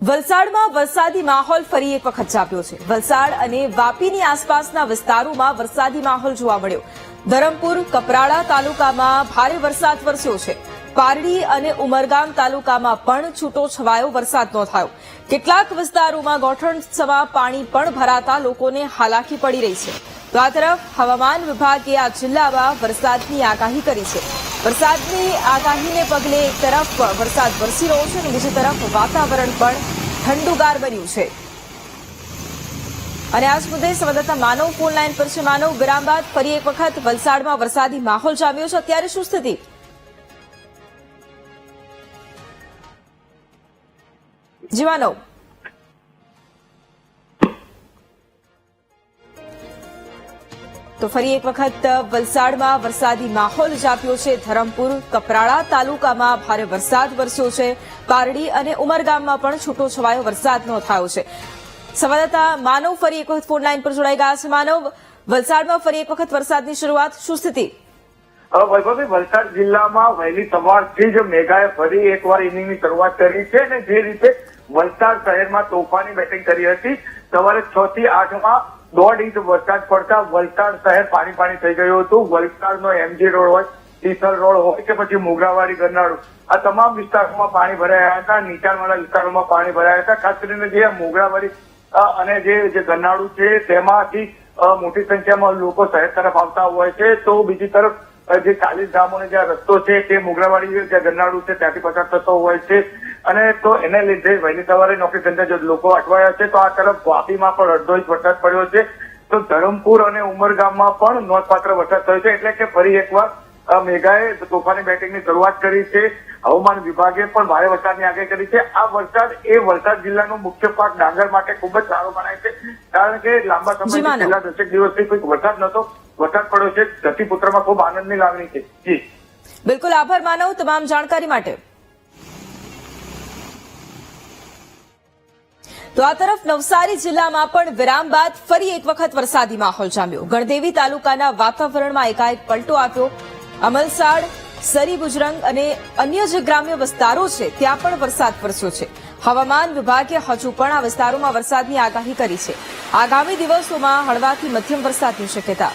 વલસાડમાં વરસાદી માહોલ ફરી એક વખત જામ્યો છે। વલસાડ અને વાપીની આસપાસના વિસ્તારોમાં વરસાદી માહોલ જોવા મળ્યો। ધરમપુર કપરાડા તાલુકામાં ભારે વરસાદ વરસ્યો છે। પારડી અને ઉમરગામ તાલુકામાં પણ છૂટો છવાયો વરસાદ નોંધાયો। કેટલાક વિસ્તારોમાં ગોઠણસમાં પાણી પણ ભરાતા લોકોને હાલાકી પડી રહી છે। તો આ તરફ હવામાન વિભાગે આ જિલ્લામાં વરસાદની આગાહી કરી છે। વરસાદની આગાહીને પગલે એક તરફ વરસાદ વરસી રહ્યો છે અને બીજી તરફ વાતાવરણ પણ ઠંડુગાર બન્યું છે। અને આ જ મુદ્દે સંવાદદાતા માનવ ફોન લાઈન પર છે। માનવ, વિરામ બાદ ફરી એક વખત વલસાડમાં વરસાદી માહોલ જામ્યો છે, અત્યારે શું સ્થિતિ? જી માનવ। તો ફરી એક વખત વલસાડમાં વરસાદી માહોલ જામ્યો છે। ધરમપુર કપરાડા તાલુકામાં ભારે વરસાદ વરસ્યો છે। પારડી અને ઉમરગામમાં પણ છૂટો છવાયો વરસાદ નોંધાયો છે। સંવાદદાતા માનવ ફરી એક વખત ફોન લાઈન પર જોડાઈ ગયા છે। માનવ, વલસાડમાં ફરી એક વખત વરસાદની શરૂઆત, શું સ્થિતિ? વૈભવી, વલસાડ જિલ્લામાં વહેલી સવારથી જ મેઘાએ ફરી એકવાર ઇનિંગની શરૂઆત કરી છે અને જે રીતે વલસાડ શહેરમાં તોફાની બેટિંગ કરી હતી। સવારે 6 થી 8માં 1.5 ઇંચ વરસાદ પડતા વલસાડ શહેર પાણી થઈ ગયું હતું। વલસાડનો એમજી રોડ હોય, ટીસલ રોડ હોય કે પછી મોગરાવાડી ગરનાળું, આ તમામ વિસ્તારોમાં પાણી ભરાયા હતા। નીચાણવાળા વિસ્તારોમાં પાણી ભરાયા હતા। ખાસ કરીને જે મોગરાવાડી અને જે ગરનાળું છે તેમાંથી મોટી સંખ્યામાં લોકો શહેર તરફ આવતા હોય છે। તો બીજી તરફ જે 40 ગામોનો જે રસ્તો છે તે મોગરાવાડી જે ગરનાળું છે ત્યાંથી પસાર થતો હોય છે અને તો એને લીધે વહેલી સવારે નોકરી ધંધે લોકો અટવાયા છે। તો આ તરફ વાપીમાં પણ અડધો ઇંચ વરસાદ પડ્યો છે। તો ધરમપુર અને ઉમરગામમાં પણ નોંધપાત્ર વરસાદ થયો છે। એટલે કે ફરી એકવાર મેઘાએ તોફાની બેટિંગની શરૂઆત કરી છે। હવામાન વિભાગે પણ ભારે વરસાદની આગાહી કરી છે। આ વરસાદ એ વલસાડ જિલ્લાનો મુખ્ય પાક ડાંગર માટે ખૂબ જ સારો મનાય છે, કારણ કે લાંબા સમયથી છેલ્લા 10 દિવસથી કોઈ વરસાદ નહોતો, વરસાદ પડ્યો છે। ધરતીપુત્રમાં ખૂબ આનંદની લાગણી છે। જી બિલકુલ, આભાર માનવ તમામ જાણકારી માટે। તો આ તરફ નવસારી જિલ્લામાં પણ વિરામ બાદ ફરી એક વખત વરસાદી માહોલ જામ્યો। ગણદેવી તાલુકાના વાતાવરણમાં એકાએક પલટો આવ્યો। અમલસાડ, સરી બુજરંગ અને અન્ય જે ગ્રામ્ય વિસ્તારો છે ત્યાં પણ વરસાદ વરસ્યો છે। હવામાન વિભાગે હજુ પણ આ વિસ્તારોમાં વરસાદની આગાહી કરી છે। આગામી દિવસોમાં હળવાથી મધ્યમ વરસાદની શક્યતા।